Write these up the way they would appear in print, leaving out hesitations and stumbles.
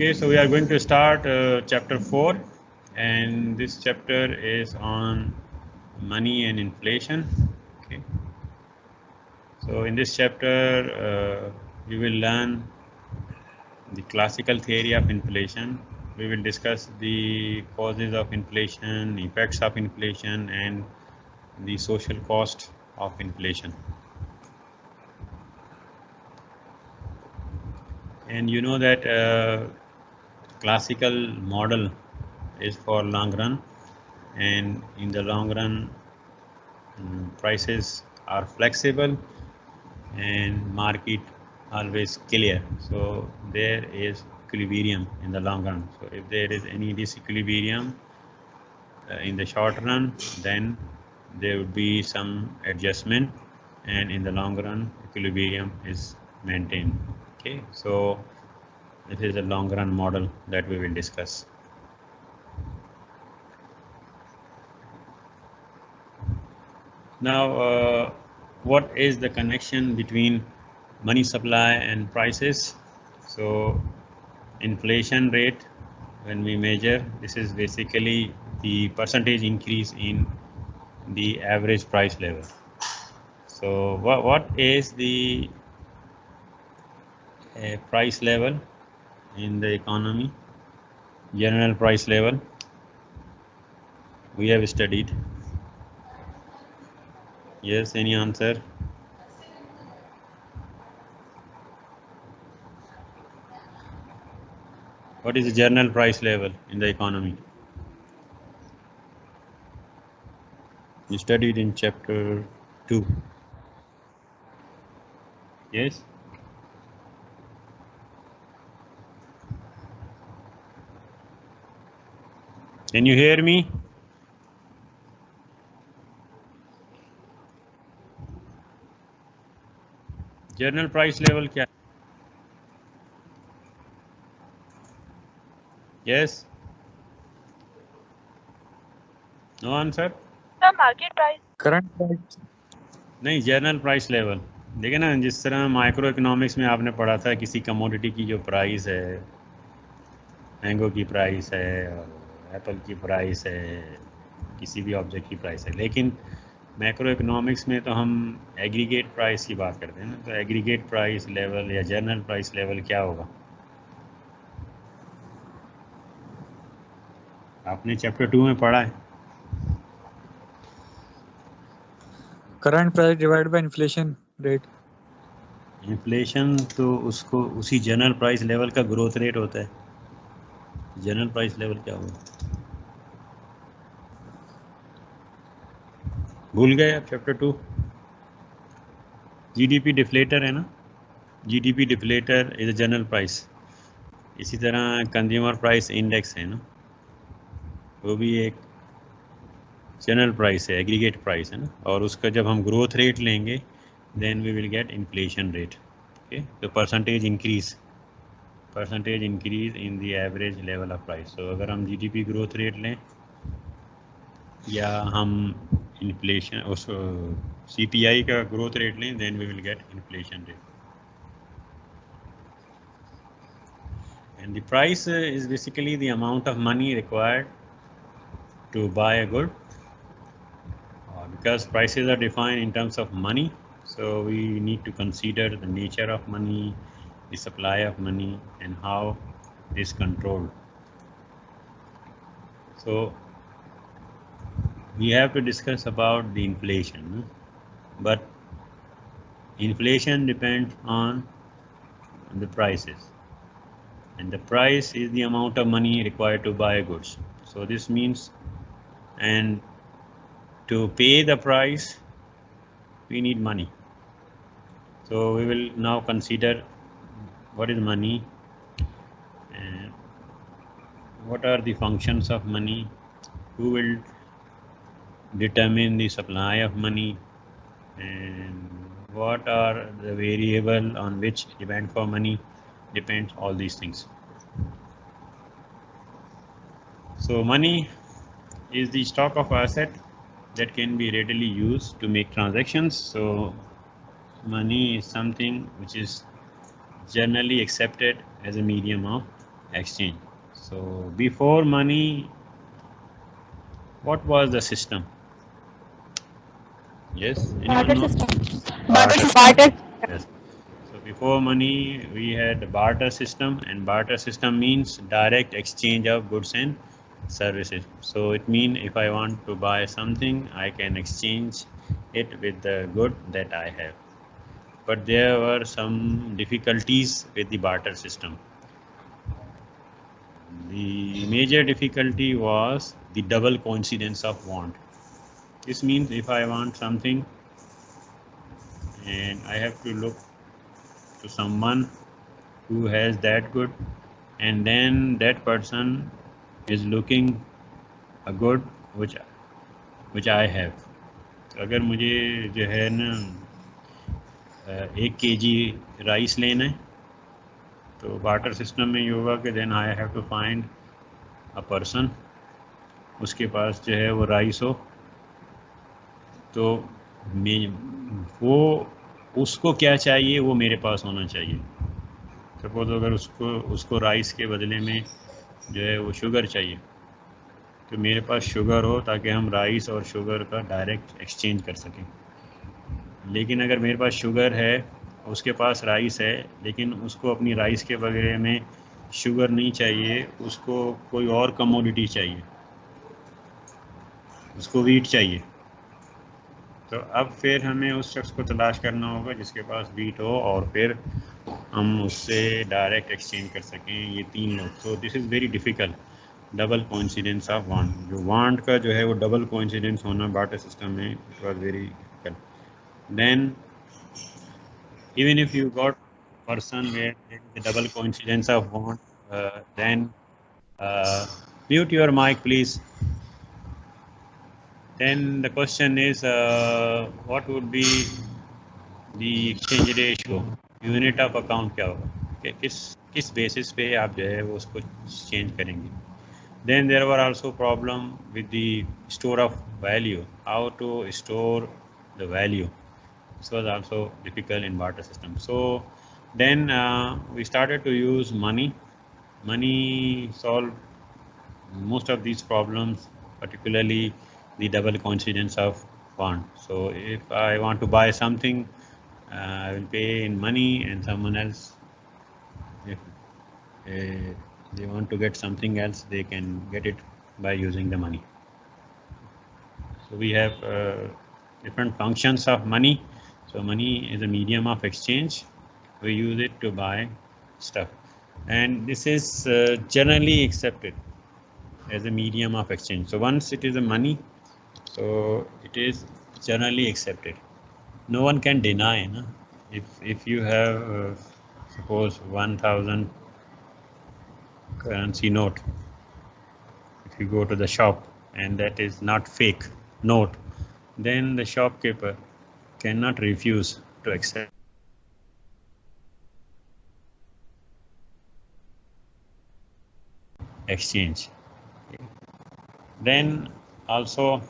Okay, so we are going to start chapter 4, and this chapter is on money and inflation. Okay, so in this chapter we will learn the classical theory of inflation. We will discuss the causes of inflation, effects of inflation, and the social cost of inflation. And you know that classical model is for long run, and in the long run prices are flexible and market always clear, so there is equilibrium in the long run. So if there is any disequilibrium in the short run, then there would be some adjustment, and in the long run equilibrium is maintained. Okay, so this is a long run model that we will discuss. Now what is the connection between money supply and prices? So inflation rate, when we measure, this is basically the percentage increase in the average price level. So what is the price level in the economy? General price level we have studied. Yes, any answer? What is the general price level in the economy? You studied in chapter 2. Yes? Can you hear me? General price level क्या? Yes? No answer? The market price. Current price नहीं, general price level देखिए ना, जिस तरह micro economics में आपने पढ़ा था किसी कमोडिटी की जो प्राइस है, मैंगो की प्राइस है और एप्पल की प्राइस है, किसी भी ऑब्जेक्ट की प्राइस है, लेकिन मैक्रो इकोनॉमिक्स में तो हम एग्रीगेट प्राइस की बात करते हैं ना। तो एग्रीगेट प्राइस लेवल या जनरल प्राइस लेवल क्या होगा? आपने चैप्टर 2 में पढ़ा है। Current price divide by inflation rate. Inflation तो उसको उसी जनरल प्राइस लेवल का ग्रोथ रेट होता है। जनरल प्राइस लेवल क्या होगा? भूल गए आप चैप्टर 2? जीडीपी डिफ्लेटर है ना, GDP deflator is a general price. इसी तरह कंज्यूमर प्राइस इंडेक्स है ना, वो भी एक जनरल प्राइस है, एग्रीगेट प्राइस है ना, और उसका जब हम ग्रोथ रेट लेंगे then we will get inflation rate. Okay, तो percentage increase in the average level of price. तो अगर हम जीडीपी ग्रोथ रेट लें या हम इन्फ्लेशन उस सीपीआई का ग्रोथ रेट लें, then we will get inflation rate. And the price is basically the amount of money required to buy a good. Because prices are defined in terms of money, so we need to consider the nature of money, the supply of money, and how it is controlled. So we have to discuss about the inflation, but inflation depends on the prices, and the price is the amount of money required to buy goods. So this means, and to pay the price we need money. So we will now consider what is money and what are the functions of money, who will determine the supply of money, and what are the variable on which demand for money depends, all these things. So money is the stock of asset that can be readily used to make transactions. So money is something which is generally accepted as a medium of exchange. So before money, what was the system? Yes, Barter anyone know? system. Barter. Barter. Yes. So before money, we had the barter system, and barter system means direct exchange of goods and services. So it means if I want to buy something, I can exchange it with the good that I have. But there were some difficulties with the barter system. The major difficulty was the double coincidence of want. This means if I want something and I have to look to someone who has that good, and then that person is looking a good which I have. तो अगर मुझे जो है ना 1 kg rice लेना है, तो barter system में ये होगा कि then I have to find a person, उसके पास जो है वो राइस हो, तो वो उसको क्या चाहिए वो मेरे पास होना चाहिए. सपोज अगर उसको राइस के बदले में जो है वो शुगर चाहिए, तो मेरे पास शुगर हो ताकि हम राइस और शुगर का डायरेक्ट एक्सचेंज कर सकें. लेकिन अगर मेरे पास शुगर है, उसके पास राइस है, लेकिन उसको अपनी राइस के बदले में शुगर नहीं चाहिए, उसको कोई और कमोडिटी चाहिए, उसको वीट चाहिए, तो अब फिर हमें उस शख्स को तलाश करना होगा जिसके पास वीट हो और फिर हम उससे डायरेक्ट एक्सचेंज कर सकें ये 3 लोग. So this is very difficult. Double coincidence of want, जो वांट का जो है वो डबल कोइंसिडेंस होना बार्टर सिस्टम में, it was very difficult. Then even if you got person where there is a double coincidence of want, then mute your mic please. Then the question is what would be the exchange ratio, unit of account क्या होगा, कि किस basis पे आप जो है वो उसको change करेंगे. Then there were also problem with the store of value, how to store the value. This was also difficult in barter system. So then we started to use money. Money solved most of these problems, particularly the double coincidence of want. So if I want to buy something, I will pay in money, and someone else, if they want to get something else, they can get it by using the money. So we have different functions of money. So money is a medium of exchange. We use it to buy stuff, and this is generally accepted as a medium of exchange. So once it is a money, so it is generally accepted. No one can deny, no? If you have suppose 1000 currency note, if you go to the shop and that is not fake note, then the shopkeeper cannot refuse to accept exchange. Then also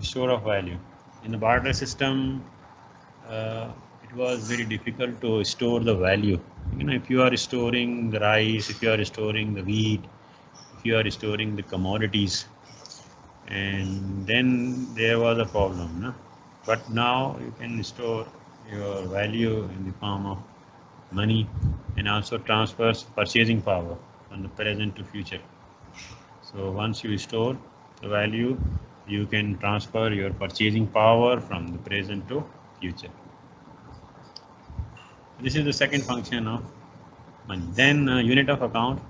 store of value. In the barter system, it was very difficult to store the value. You know, if you are storing the rice, if you are storing the wheat, if you are storing the commodities, and then there was a problem, no? But now you can store your value in the form of money, and also transfers purchasing power from the present to future. So once you store the value, you can transfer your purchasing power from the present to future. This is the second function of money. Then unit of account,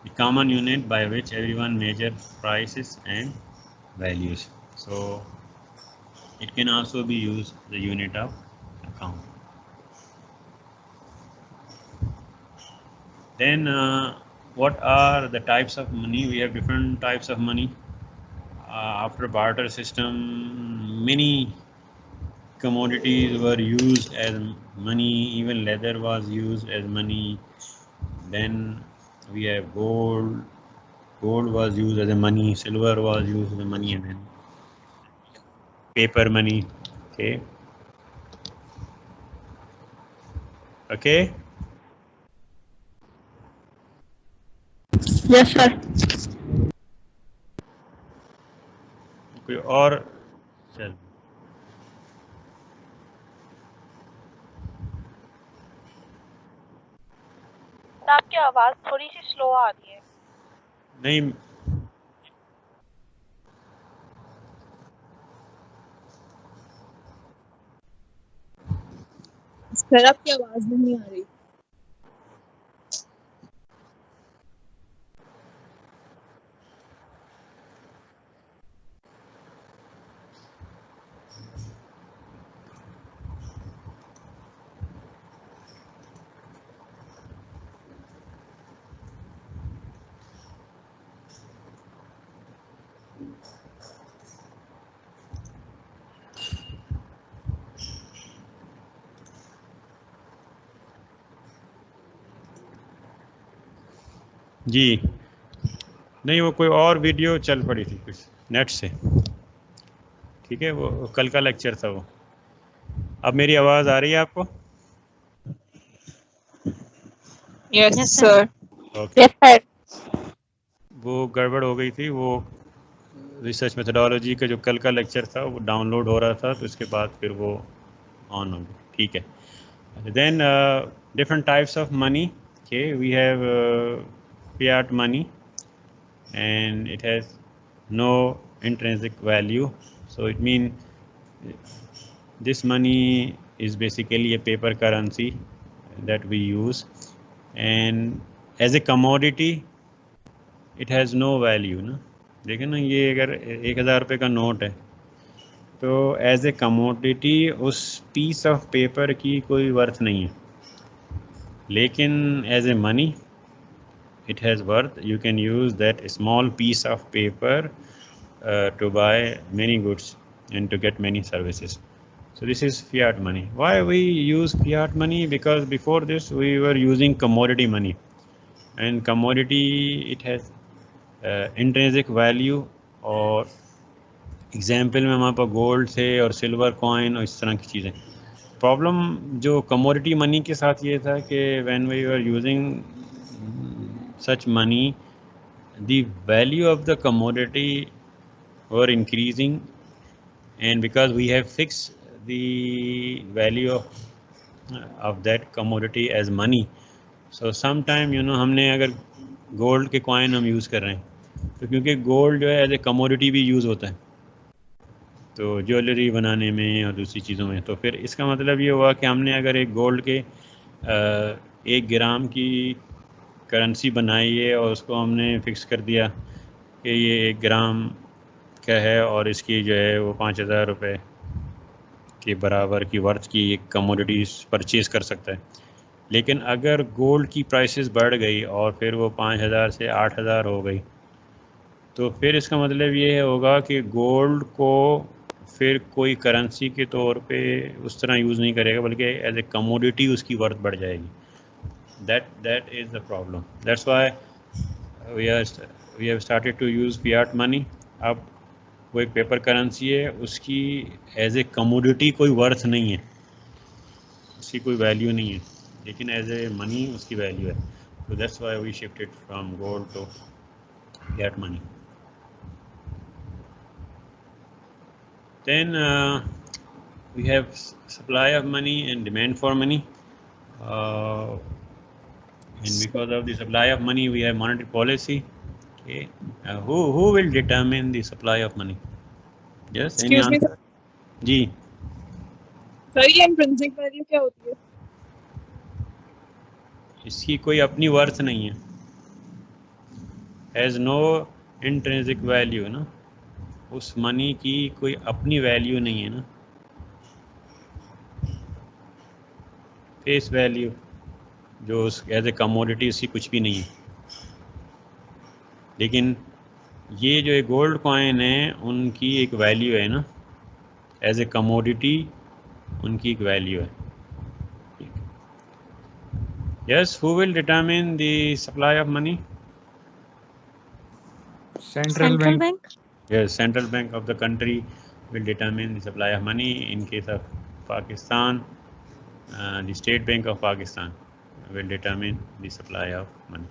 the common unit by which everyone measures prices and values. So it can also be used the unit of account. Then what are the types of money? We have different types of money. After barter system, many commodities were used as money, even leather was used as money. Then we have gold was used as a money, silver was used as a money, and then paper money. Okay. Yes sir. कोई और? चल आपकी आवाज थोड़ी सी slow आ रही है। नहीं, sir आपकी आवाज नहीं आ रही। जी नहीं, वो कोई और वीडियो चल पड़ी थी कुछ नेट से, ठीक है, वो कल का लेक्चर था वो। अब मेरी आवाज़ आ रही है आपको? Yes sir. Okay, yes sir. वो गड़बड़ हो गई थी, वो रिसर्च मेथडोलॉजी का जो कल का लेक्चर था वो डाउनलोड हो रहा था, तो इसके बाद फिर वो ऑन हो गई, ठीक है। Then different types of money. Okay, we have fiat money and it has no intrinsic value, so it means this money is basically a paper currency that we use, and as a commodity it has no value ना। देखें ना, ये अगर 1000 रुपये का note है तो as a commodity उस पीस ऑफ पेपर की कोई वर्थ नहीं है, लेकिन as a money it has worth. You can use that small piece of paper to buy many goods and to get many services. So this is fiat money. Why we use fiat money? Because before this we were using commodity money, and commodity it has intrinsic value, और example में हमारे पास gold थे और silver coin और इस तरह की चीज़ें। प्रॉब्लम जो कमोडिटी मनी के साथ ये था कि when we are using such money, the value of the commodity were increasing, and because we have fixed the value of that commodity as money, so sometime हमने अगर गोल्ड के coin हम use कर रहे हैं तो क्योंकि गोल्ड जो है एज ए कमोडिटी भी यूज़ होता है तो ज्वेलरी बनाने में और दूसरी चीज़ों में, तो फिर इसका मतलब ये हुआ कि हमने अगर एक गोल्ड के 1 ग्राम की करेंसी बनाई है और उसको हमने फिक्स कर दिया कि ये 1 ग्राम का है और इसकी जो है वो 5000 रुपये के बराबर की वर्थ की एक कमोडिटीज़ परचेज़ कर सकता है। लेकिन अगर गोल्ड की प्राइसेस बढ़ गई और फिर वो 5000 से 8000 हो गई, तो फिर इसका मतलब ये होगा कि गोल्ड को फिर कोई करेंसी के तौर पे उस तरह यूज़ नहीं करेगा, बल्कि एज ए कमोडिटी उसकी वर्थ बढ़ जाएगी। that is the problem. That's why we have started to use fiat money. अब वो एक पेपर करेंसी है, उसकी एज ए कमोडिटी कोई वर्थ नहीं है, उसकी कोई वैल्यू नहीं है, लेकिन एज ए मनी उसकी वैल्यू है। So that's why we shifted from gold to fiat money. Then we have supply of money and demand for money, and because of the supply of money we have monetary policy. Okay, who will determine the supply of money? Yes, any Excuse me, answer? Ji, sir ये intrinsic value क्या होती है? इसकी कोई अपनी worth नहीं है, has no intrinsic value ना, उस मनी की कोई अपनी वैल्यू नहीं है ना, फेस वैल्यू जो उस एज ए कमोडिटी उसकी कुछ भी नहीं है। लेकिन ये जो गोल्ड कॉइन है उनकी एक वैल्यू है ना, एज ए कमोडिटी उनकी एक वैल्यू है। Yes, who will determine the supply of money? Central Bank. Yes, central bank of the country will determine the supply of money. In case of Pakistan, the State Bank of Pakistan will determine the supply of money.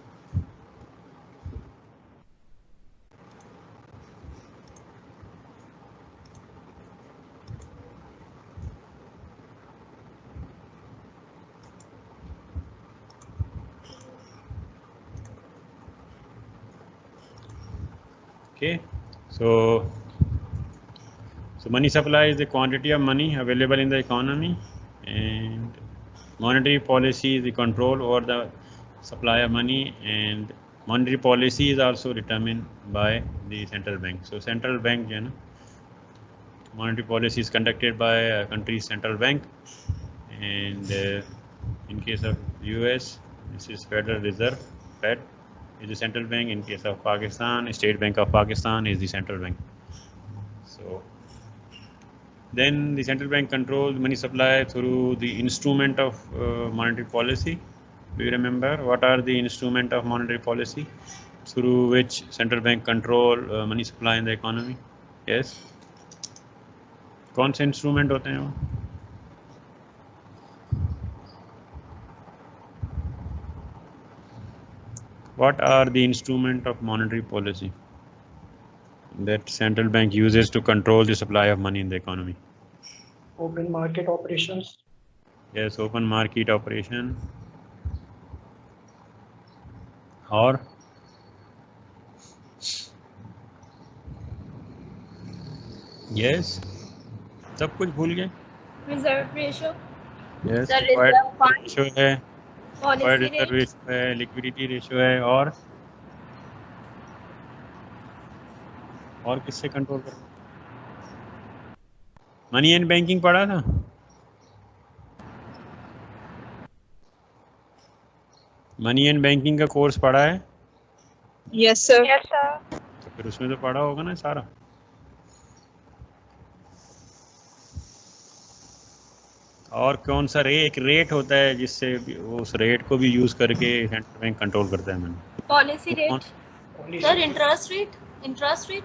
Okay, so money supply is the quantity of money available in the economy, and monetary policy is the control over the supply of money, and monetary policy is also determined by the central bank. So central bank, you know, monetary policy is conducted by a country's central bank, and in case of US, this is Federal Reserve, Fed is the central bank. In case of Pakistan, State Bank of Pakistan is the central bank. So then the central bank controls money supply through the instrument of monetary policy. Do you remember what are the instrument of monetary policy through which central bank control money supply in the economy? Yes. कौन से instrument होते हैं वो? What are the instrument of monetary policy that central bank uses to control the supply of money in the economy? Open market operations. Yes, open market operation. और yes, सब कुछ भूल गए. Reserve ratio, Yes, The required reserve fund. ratio है, required policy reserve rate, ratio है, liquidity ratio है, और किससे कंट्रोल कर? मनी एंड बैंकिंग पढ़ा था? मनी एंड बैंकिंग का कोर्स पढ़ा है? Yes, sir. यस सर, तो फिर उसमें तो पढ़ा होगा ना सारा. और कौन सा एक रेट होता है जिससे उस रेट को भी यूज करके सेंट्रल बैंक कंट्रोल करता है मनी. पॉलिसी तो rate, Policy sir rate. Interest rate,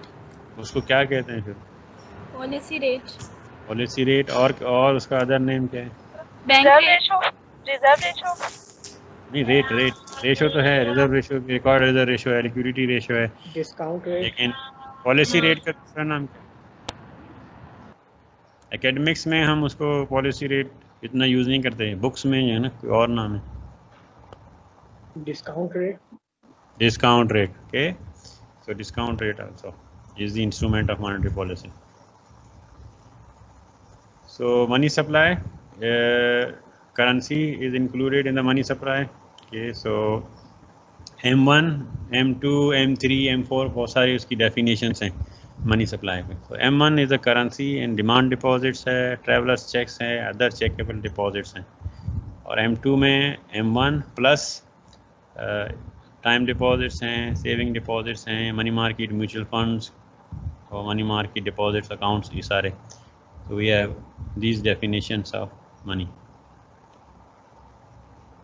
उसको क्या कहते हैं फिर? Policy rate, policy rate. और उसका अदर नेम क्या है? बैंक रेशो, रिजर्व रेशो, नहीं, रेट रेशो तो है, reserve ratio, record reserve ratio है, लिक्विडिटी रेशो है, Discount rate. लेकिन पॉलिसी रेट का दूसरा नाम क्या है? एकेडमिक्स में हम उसको पॉलिसी रेट इतना यूज नहीं करते हैं, बुक्स में है ना, कोई और नाम है. Discount rate. Discount rate. Okay, so discount rate also is the instrument of monetary policy. So money supply, currency is included in the money supply. Okay, so M1, M2, M3, M4 बहुत सारी उसकी definitions हैं money supply में. So M1 is a currency and demand deposits है, travelers checks हैं, other checkable deposits हैं. और M2 में M1 plus टाइम डिपॉजिट्स हैं, सेविंग डिपॉजिट्स हैं, मनी मार्केट म्यूचुअल फंड्स और मनी मार्केट डिपॉजिट्स अकाउंट्स, ये सारे. तो we have these definitions of money.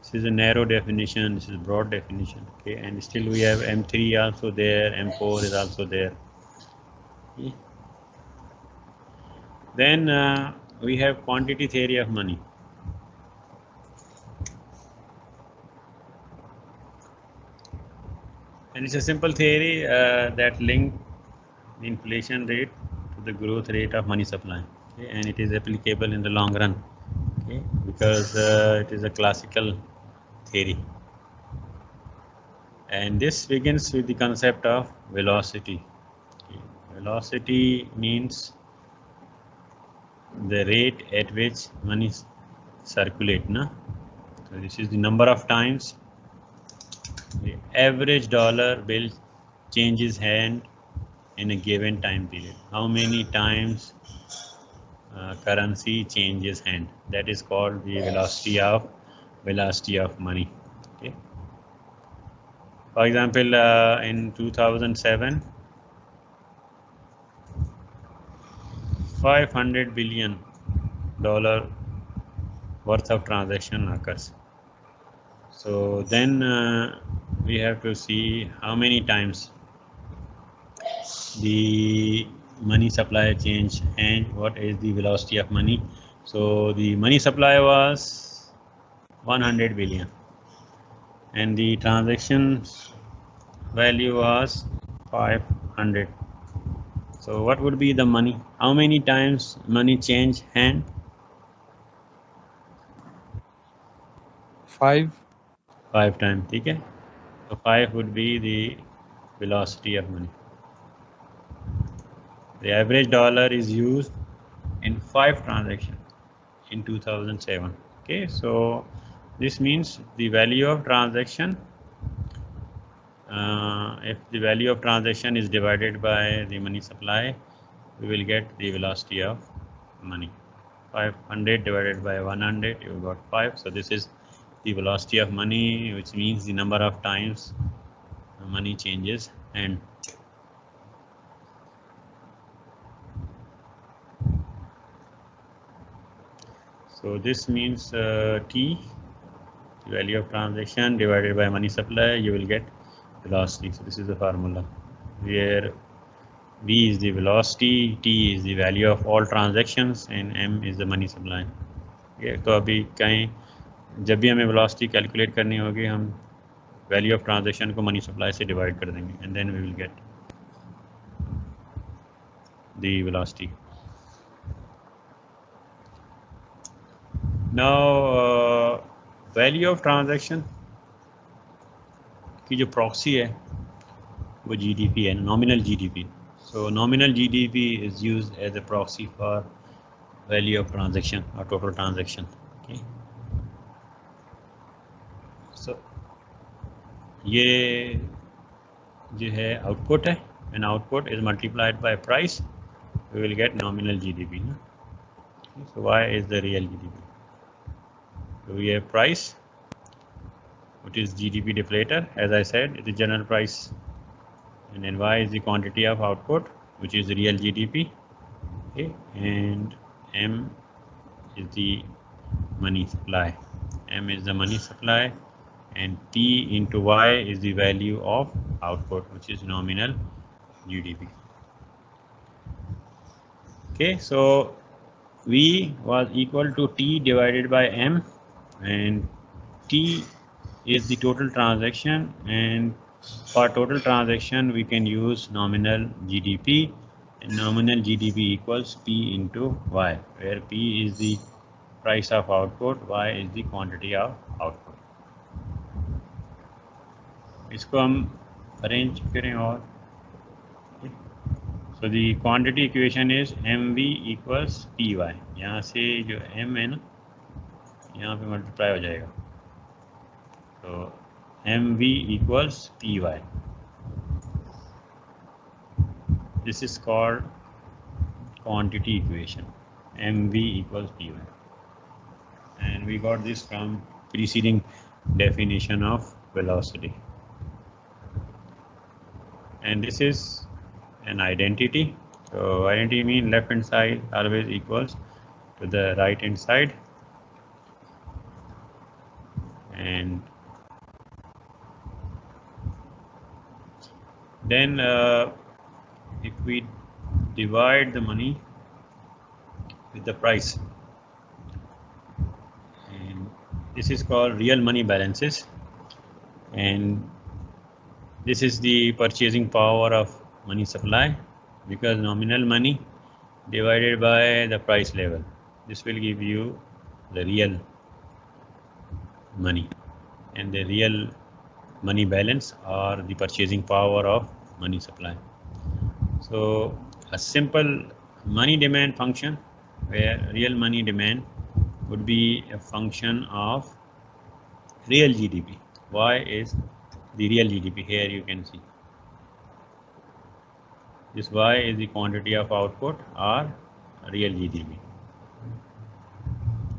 This is a narrow definition, this is broad definition. Okay, and still we have M3 also there, M4 is also there. Okay. Then we have quantity theory of money. And it's a simple theory that link the inflation rate to the growth rate of money supply. Okay, and it is applicable in the long run. Okay, because it is a classical theory. And this begins with the concept of velocity. Okay. Velocity means the rate at which money circulate. Na? So this is the number of times the average dollar bill changes hand in a given time period. How many times currency changes hand? That is called the velocity of money. Okay. For example, in 2007, $500 billion worth of transaction occurs. So then we have to see how many times the money supply change and what is the velocity of money. So the money supply was 100 billion and the transaction value was 500. So what would be the money? How many times money change hand? 5. 5 times. ठीक है. So 5 would be the velocity of money. The average dollar is used in 5 transactions in 2007. Okay, so this means the value of transaction, if the value of transaction is divided by the money supply, we will get the velocity of money. 500 divided by 100, you got 5. So this is the velocity of money, which means the number of times money changes. And so this means T, the value of transaction divided by money supply, you will get velocity. So this is the formula where V is the velocity, T is the value of all transactions, and M is the money supply. Okay, तो अभी कहीं जब भी हमें velocity calculate करनी होगी, हम value of transaction को money supply से divide कर देंगे, and then we will get the velocity. Now value of transaction की जो proxy है वो GDP है, nominal GDP. So nominal GDP is used as a proxy for value of transaction or total transaction. Okay. So ये जो है output है, and output is multiplied by price, we will get nominal GDP. Okay. So Y is the real GDP. So we have price, which is GDP deflator. As I said, it is general price. And then Y is the quantity of output, which is the real GDP. Okay, and M is the money supply. M is the money supply, and T into Y is the value of output, which is nominal GDP. Okay, so V was equal to T divided by M, and T is the total transaction, and for total transaction we can use nominal GDP, and nominal GDP equals P into Y, where P is the price of output, Y is the quantity of output. इसको हम arrange करें और so the quantity equation is MV equals PY. यहाँ से जो M है ना, यहाँ पे multiply हो जाएगा, तो MV equals PY. This is called quantity equation, MV equals PY, and we got this from preceding definition of velocity. And this is an identity. So identity means left hand side always equals to the right hand side, and then if we divide the money with the price, and this is called real money balances, and this is the purchasing power of money supply, because nominal money divided by the price level, this will give you the real money, and the real money balance or the purchasing power of money supply. So a simple money demand function, where real money demand would be a function of real GDP. Y is the real GDP. Here you can see this Y is the quantity of output or real GDP.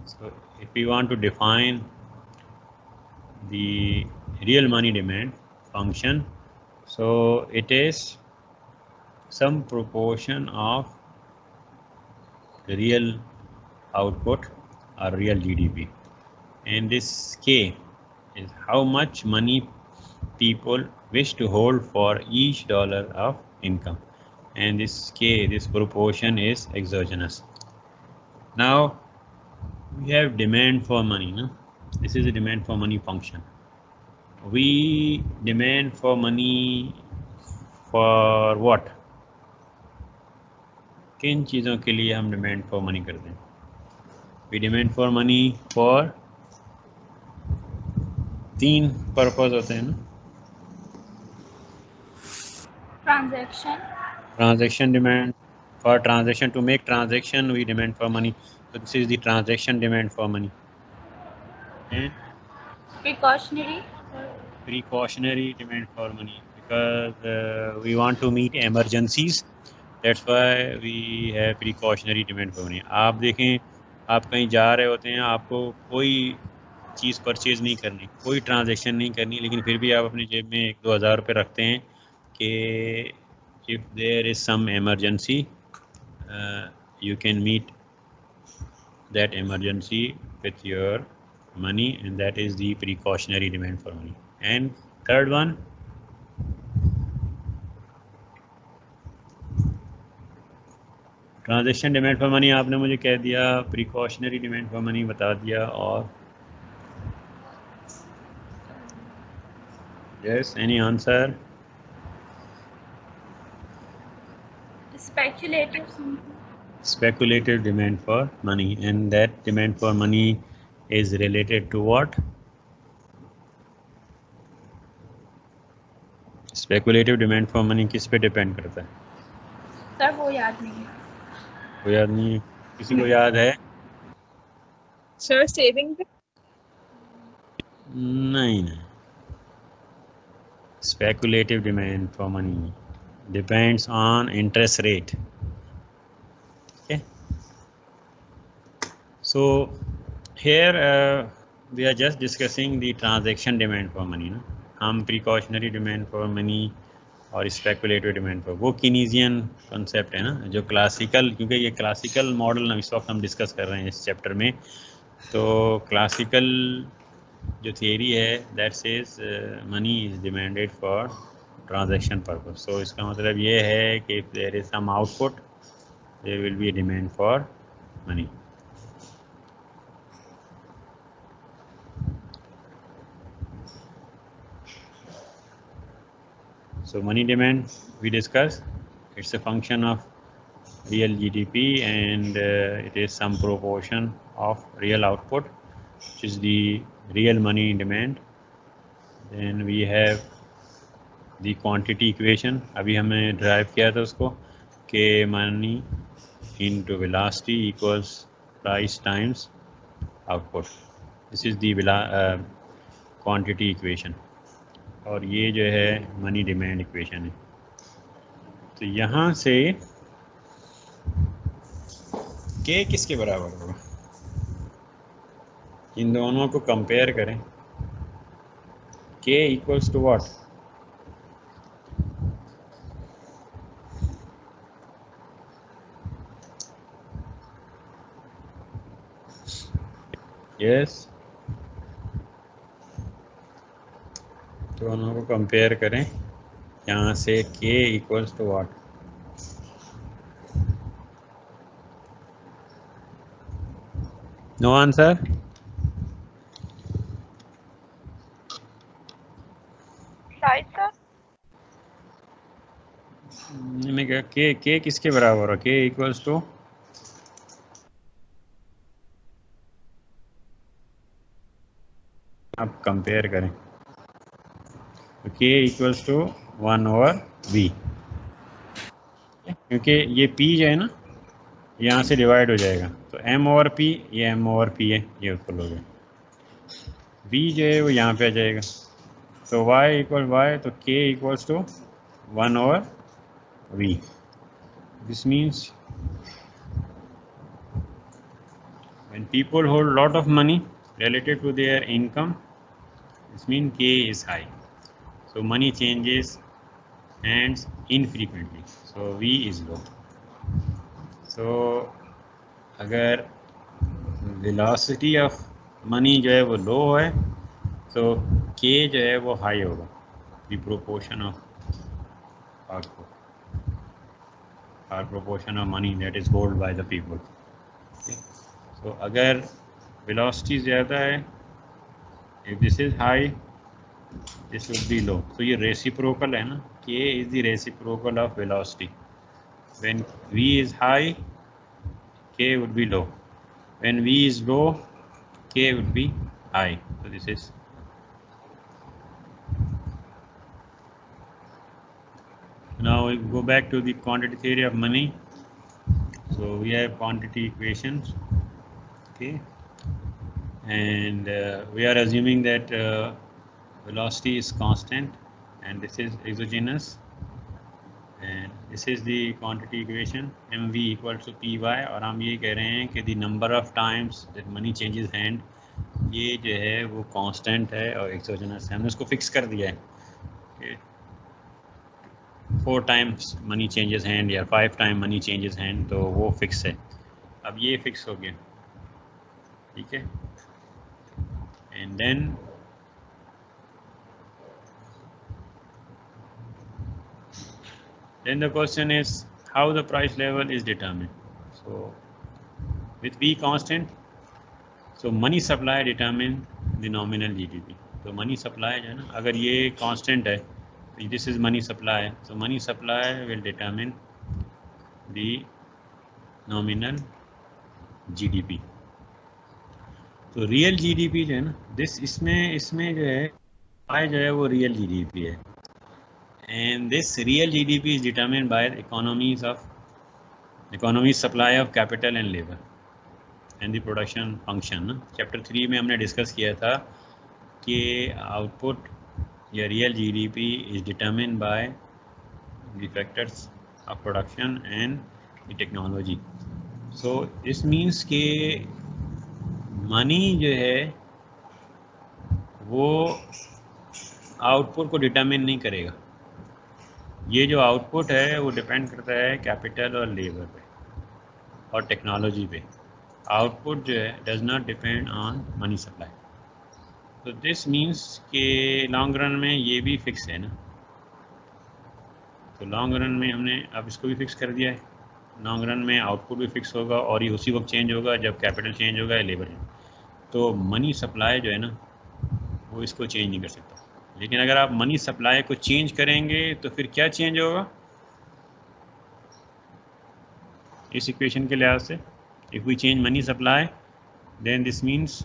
So if we want to define the real money demand function, so it is some proportion of the real output or real GDP, and this K is how much money people wish to hold for each dollar of income, and this K, this proportion, is exogenous. Now we have demand for money, no? This is a demand for money function. We demand for money for what? किन चीज़ों के लिए हम demand for money करते हैं? We demand for money for 3 purpose होते हैं ना, transaction transaction demand, For transaction, to make transaction, we demand for money. So this is the transaction demand for money. And precautionary demand for money, because we want to meet emergencies. That's why we have precautionary demand for money. आप देखें, आप कहीं जा रहे होते हैं, आपको कोई चीज़ परचेज नहीं करनी, कोई ट्रांजेक्शन नहीं करनी, लेकिन फिर भी आप अपनी जेब में 1-2 हज़ार रुपये रखते हैं कि if there is some emergency, you can meet that emergency with your money, and that is the precautionary demand for money. And third one, transaction demand for money आपने मुझे कह दिया, प्रिकॉशनरी डिमांड फॉर मनी बता दिया, और yes, any answer? Speculative demand for money, and that demand for money is related to what? Speculative demand for money किस पे depend करता है? सर वो याद नहीं है। वो याद नहीं है? किसी को याद है? Sir, saving. नहीं। Speculative demand for money depends on interest rate. Okay. So here we are just discussing the transaction demand for money. ना हम precautionary demand for money और speculative demand for, वो कीनीजियन कॉन्सेप्ट है ना, जो classical, क्योंकि ये क्लासिकल मॉडल इस वक्त हम डिस्कस कर रहे हैं इस चैप्टर में। तो क्लासिकल जो थियरी है, that says money is demanded for transaction purpose. So इसका मतलब ये है कि if there is some output, there will be demand for money. So money demand, we discussed, it's a function of real GDP, and it is some proportion of real output, which is the real money demand. Then we have the quantity equation. अभी हमने derive किया था उसको कि money into velocity equals price times output. This is the quantity equation. और ये जो है मनी डिमांड इक्वेशन है। तो यहाँ से के किसके बराबर होगा, इन दोनों को कंपेयर करें। के इक्वल्स टू व्हाट? यस, दोनों को कंपेयर करें यहाँ से। K equals to what? No answer? शायद सर मैं क्या, के किसके बराबर है? के इक्वल्स टू, आप कंपेयर करें, के इक्वल्स टू 1/v, क्योंकि ये p जो है ना यहाँ से डिवाइड हो जाएगा, तो m/p, ये m/p है, ये उसको लोगे, v जो है वो यहाँ पे आ जाएगा, तो y इक्वल y, तो k equals to 1/v। This means when people hold lot of money related to their income, this means k is high. So money changes hands infrequently, so v is low. So अगर velocity of money जो है वो low है, तो k जो है वो high होगा, the proportion of output or proportion of money that is held by the people. Okay. So अगर velocity ज़्यादा है, if this is high, this would be low. So ये reciprocal है ना, k is the reciprocal of velocity. When v is high, k would be low. When v is low, k would be high. So this is. Now we go back to the quantity theory of money. So we have quantity equations, okay, and we are assuming that velocity is constant, and this is exogenous, and this is the quantity equation, mv equal to py, और हम ये कह रहे हैं कि the number of times that money changes hand, ये जो है वो कांस्टेंट है और एक्सोजेनस है। हमने उसको फिक्स कर दिया है, 4 times मनी चेंजेस हैंड या 5 टाइम मनी चेंजेस हैंड, तो वो फिक्स है। अब ये फिक्स हो गया, ठीक है। And then the question is how the price level is determined. So with B constant, so money supply determine the nominal GDP. तो मनी सप्लाई जो है ना, अगर ये कांस्टेंट है, this is money supply, so money supply will determine the nominal GDP. तो real GDP जो है ना, इसमें जो है I जो है वो रियल GDP है, and this real GDP is determined by the economies supply of capital and labor and the production function. Chapter 3 में हमने डिस्कस किया था कि आउटपुट या real GDP is determined by the factors of production and the technology. So this means कि money जो है वो आउटपुट को डिटरमिन नहीं करेगा। ये जो आउटपुट है वो डिपेंड करता है कैपिटल और लेबर पे और टेक्नोलॉजी पे। आउटपुट जो है does not depend on money supply. तो दिस मीन्स कि लॉन्ग रन में ये भी फिक्स है ना, तो लॉन्ग रन में हमने अब इसको भी फिक्स कर दिया है। लॉन्ग रन में आउटपुट भी फिक्स होगा और ये उसी वक्त चेंज होगा जब कैपिटल चेंज होगा या लेबर चेंज। तो मनी सप्लाई जो है ना वो इसको चेंज नहीं कर सकता। लेकिन अगर आप मनी सप्लाई को चेंज करेंगे तो फिर क्या चेंज होगा इस इक्वेशन के लिहाज से? If we change money supply then this means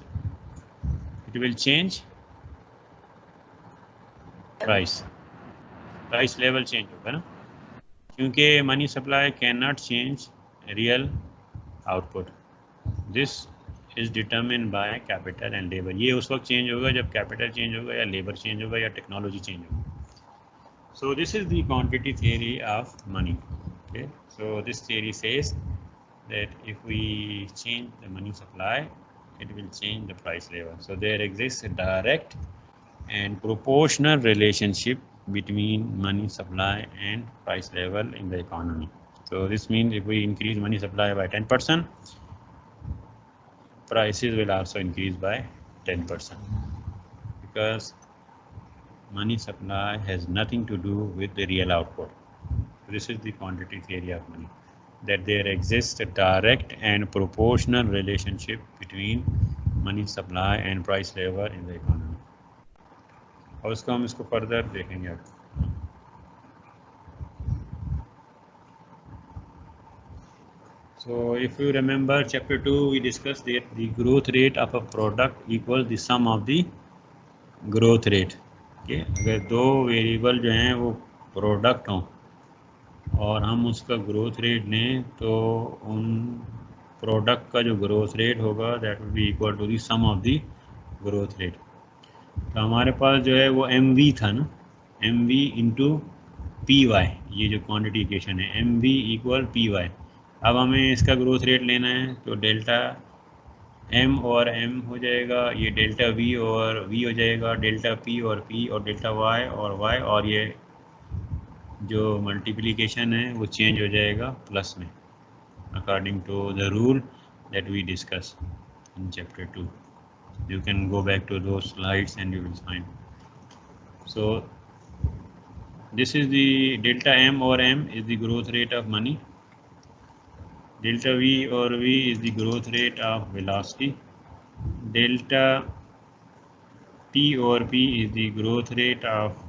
it will change price level change होगा ना, क्योंकि money supply can not change real output. This is determine by capital and labour. ये उस वक्त चेंज होगा जब कैपिटल चेंज होगा या लेबर चेंज होगा या टेक्नोलॉजी चेंज होगा। So this is the quantity theory of money. Okay, so this theory says that if we change the money supply it will change the price level. So there exists a direct and proportional relationship between money supply and price level in the economy. So this means if we increase money supply by 10%, prices will also increase by 10%, because money supply has nothing to do with the real output. This is the quantity theory of money, that there exists a direct and proportional relationship between money supply and price level in the economy. और उसको हम इसको further देखेंगे अब। So if you remember chapter 2, we discussed that the growth rate of a product equals the sum of the growth rate. Okay, अगर दो variable जो हैं वो प्रोडक्ट हों और हम उसका ग्रोथ रेट लें तो उन प्रोडक्ट का जो ग्रोथ रेट होगा that will be equal to the sum of the growth rate. तो हमारे पास जो है वो mv था ना, mv इंटू py, ये जो क्वांटिटी इक्वेशन है mv इक्वल py। अब हमें इसका ग्रोथ रेट लेना है तो डेल्टा m और m हो जाएगा, ये डेल्टा v और v हो जाएगा, डेल्टा p और p और डेल्टा y और y, और ये जो मल्टीप्लिकेशन है वो चेंज हो जाएगा प्लस में, according to the rule that we discuss in chapter 2. You can go back to those slides and you will find. So this is the delta m or m is the growth rate of money, delta v or v is the growth rate of velocity, delta p or p is the growth rate of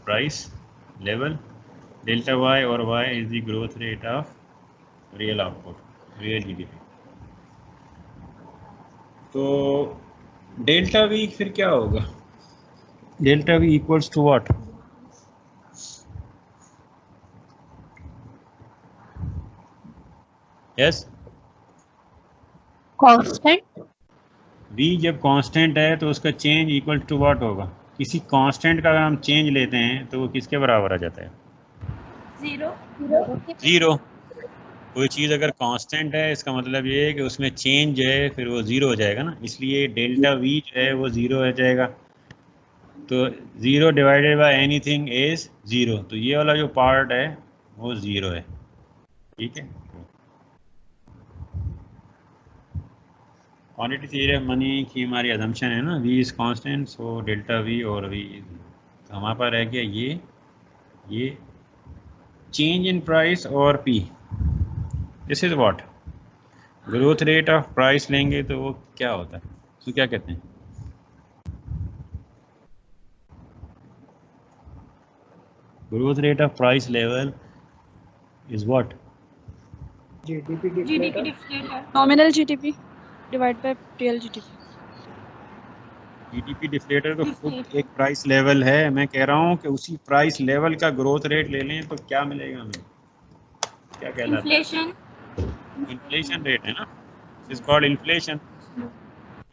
price level, delta y or y is the growth rate of real output, real GDP. तो delta V फिर क्या होगा? Delta V equals to what? Yes, constant v जब constant है तो उसका change equal to what होगा? किसी कांस्टेंट का अगर हम चेंज लेते हैं तो वो किसके बराबर आ जाता है? ज़ीरो। कोई चीज़ अगर कांस्टेंट है इसका मतलब ये है कि उसमें चेंज जो है फिर वो ज़ीरो हो जाएगा ना, इसलिए डेल्टा v जो है वो ज़ीरो हो जाएगा। तो zero divided by anything is zero, तो ये वाला जो पार्ट है वो ज़ीरो है। ठीक है, क्वांटिटी थ्योरी ऑफ मनी की हमारी अजम्पशन है ना, v is constant, so delta v और v, तो हमारे पास रह गया ये चेंज इन प्राइस और p। This is what growth rate of price लेंगे तो वो क्या होता है, तो क्या कहते हैं? Growth rate of price level is what? GDP deflator. Nominal GDP divided by real GDP. GDP deflator तो खुद एक प्राइस लेवल है, मैं कह रहा हूँ कि उसी प्राइस लेवल का ग्रोथ रेट ले लें तो क्या मिलेगा हमें? क्या कहलाता है? इन्फ्लेशन रेट है ना, इज कॉल्ड इन्फ्लेशन।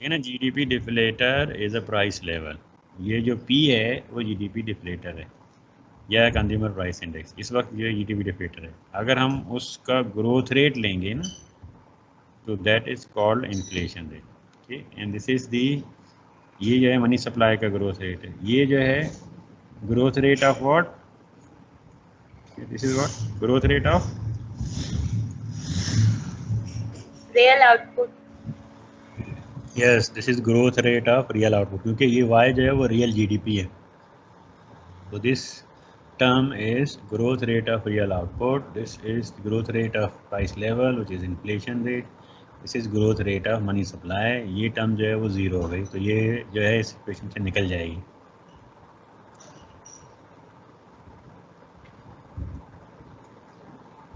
ये ना GDP deflator is a price level. ये जो पी है वो जीडीपी डिफ्लेटर है या कंज्यूमर प्राइस इंडेक्स, इस वक्त ये जीडीपी डिफ्लेटर है। अगर हम उसका ग्रोथ रेट लेंगे ना तो that is called inflation rate. Okay, and this is the, ये जो है मनी सप्लाई का ग्रोथ रेट है, ये जो है growth rate of what? This is what growth rate of real output. Yes, this is growth rate of real output, क्योंकि ये वाई जो है वो रियल जीडीपी है। तो this term is growth rate of real output, this is growth rate of price level which is inflation rate, this is growth rate of money supply। ये term जो है वो ज़ीरो हो गई, तो ये जो है इस इक्वेशन से निकल जाएगी।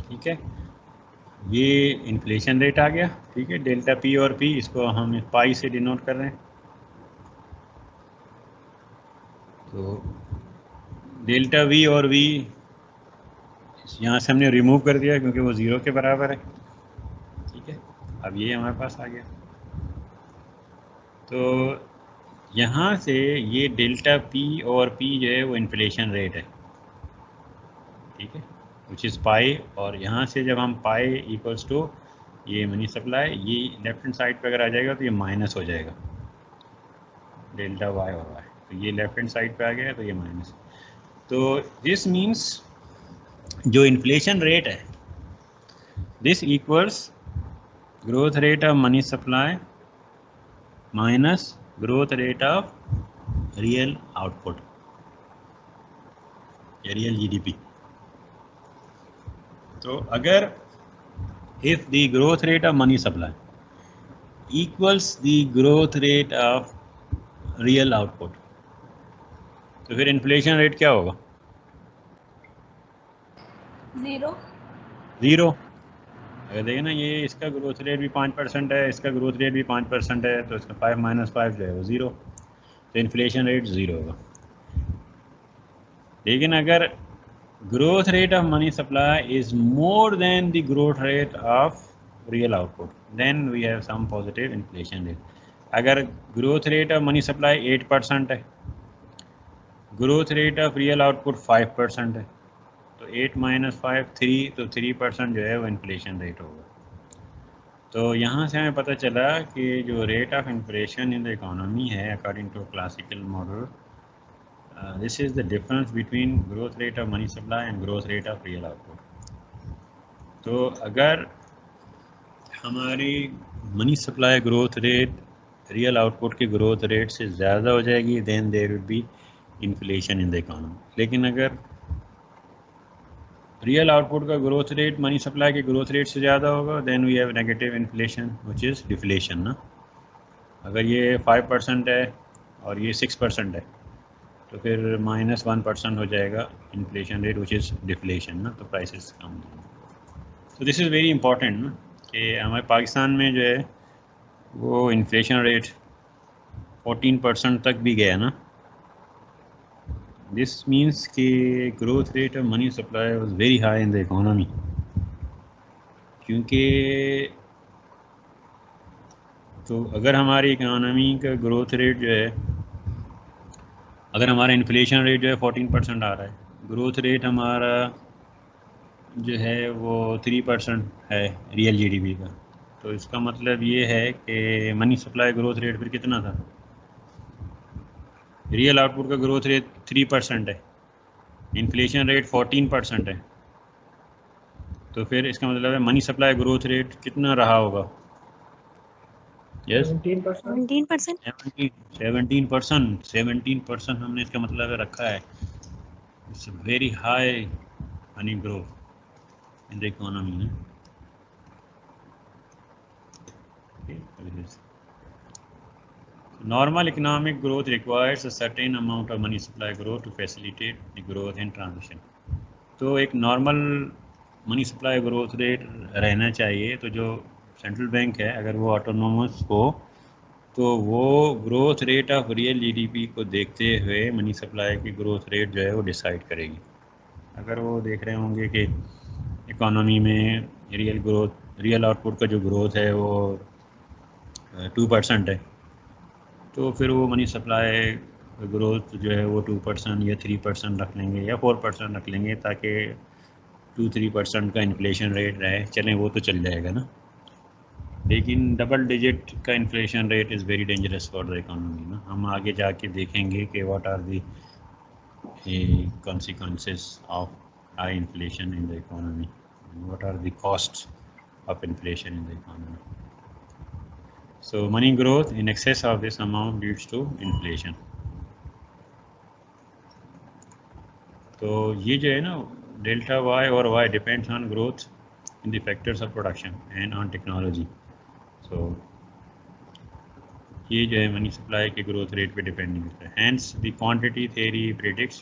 ठीक है, ये इन्फ्लेशन रेट आ गया। ठीक है, डेल्टा पी और पी इसको हम पाई से डिनोट कर रहे हैं। तो डेल्टा वी और वी यहाँ से हमने रिमूव कर दिया क्योंकि वो ज़ीरो के बराबर है। ठीक है, अब ये हमारे पास आ गया। तो यहाँ से ये डेल्टा पी और पी जो है वो इन्फ्लेशन रेट है। ठीक है, विच इज़ पाई, और यहाँ से जब हम पाई इक्वल्स टू ये मनी सप्लाई, ये लेफ्ट हैंड साइड पे अगर आ जाएगा तो ये माइनस हो जाएगा डेल्टा वाई और वाई, तो ये लेफ्ट हैंड साइड पे आ गया तो ये माइनस। तो दिस मीन्स जो इन्फ्लेशन रेट है this equals growth rate of money supply minus growth rate of real output या रियल जीडीपी। तो अगर if the growth rate of money supply equals the growth rate of real output, तो फिर inflation rate क्या होगा? Zero. अगर देखें ना, ये इसका ग्रोथ रेट भी 5% है, इसका ग्रोथ रेट भी 5% है, तो इसका 5 - 5 जो है वो ज़ीरो, तो इन्फ्लेशन रेट ज़ीरो होगा। लेकिन अगर growth rate of money supply is more than the growth rate of real output, then we have some positive inflation rate. अगर growth rate of money supply 8% है, growth rate of real output 5% है, तो 8 - 5 3, तो 3% जो है वो inflation rate होगा। तो यहाँ से हमें पता चला कि जो rate of inflation in the economy है according to classical model, this is the difference between growth rate of money supply and growth rate of real output. तो अगर हमारी money supply growth rate real output की growth rate से ज़्यादा हो जाएगी, then there will be inflation in the economy. लेकिन अगर रियल आउटपुट का ग्रोथ रेट मनी सप्लाई के ग्रोथ रेट से ज़्यादा होगा, then we have negative inflation which is deflation ना। अगर ये 5% है और ये 6% है, तो फिर -1% हो जाएगा inflation rate which is deflation ना, तो प्राइसेस कम होंगे। तो दिस इज़ वेरी इंपॉर्टेंट ना कि हमारे पाकिस्तान में जो है वो इन्फ्लेशन रेट 14% तक भी गया ना। This means कि growth rate of money supply was very high in the economy, क्योंकि तो अगर हमारी इकोनॉमी का ग्रोथ रेट जो है, अगर हमारा इन्फ्लेशन रेट जो है 14% आ रहा है, ग्रोथ रेट हमारा जो है वो 3% है रियल जीडीपी का, तो इसका मतलब ये है कि मनी सप्लाई ग्रोथ रेट फिर कितना था? रियल आउटपुट का ग्रोथ रेट 3% है, इन्फ्लेशन रेट 14% है, तो फिर इसका मतलब है मनी सप्लाई ग्रोथ रेट कितना रहा होगा? यस 17%. 17% हमने इसका मतलब रखा है. It's very high money growth in the economy. Normal economic growth requires a certain amount of money supply growth to facilitate the growth and transition. तो एक normal money supply growth rate रहना चाहिए. तो जो सेंट्रल बैंक है अगर वो autonomous हो तो वो growth rate of real GDP को देखते हुए मनी सप्लाई की ग्रोथ रेट जो है वो डिसाइड करेगी. अगर वो देख रहे होंगे कि इकोनॉमी में रियल आउटपुट का जो ग्रोथ है वो 2% है, तो फिर वो मनी सप्लाई ग्रोथ जो है वो 2% या 3% रख लेंगे या 4% रख लेंगे, ताकि 2-3% का इन्फ्लेशन रेट रहे. चलें वो तो चल जाएगा ना, लेकिन डबल डिजिट का inflation rate is very dangerous for the economy ना. हम आगे जाके देखेंगे कि what are the consequences of high inflation in the economy, what are the costs of inflation in the economy. So money growth in excess of this amount leads to inflation. तो ये जो है ना डेल्टा y और y depends on growth in the factors of production and on technology. So ये जो है money supply के ग्रोथ रेट पे डिपेंड नहीं करता है. Hence the quantity theory predicts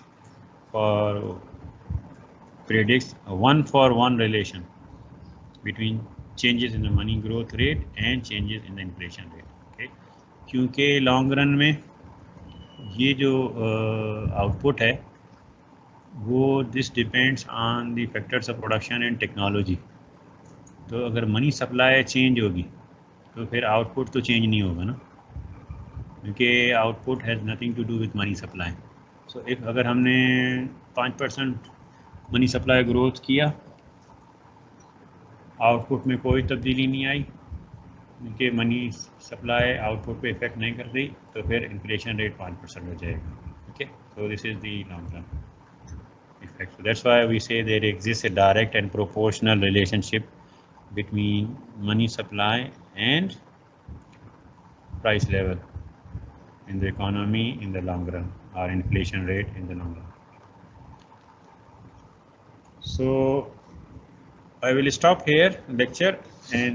a one-for-one relation between changes in the money growth rate and changes in the inflation rate. Okay? क्योंकि long run में ये जो आउटपुट है वो this depends on the factors of production and technology. तो अगर money supply change होगी तो फिर आउटपुट तो चेंज नहीं होगा ना, क्योंकि output has nothing to do with money supply. So if अगर हमने 5% मनी सप्लाई ग्रोथ किया, आउटपुट में कोई तब्दीली नहीं आई क्योंकि मनी सप्लाई आउटपुट पे इफेक्ट नहीं कर रही, तो फिर इन्फ्लेशन रेट 5% हो जाएगा. Okay, so this is the long term effect. So that's why we say there exist a direct and proportional relationship between money supply and price level in the economy in the long run, or inflation rate in the long run. So I will stop here lecture and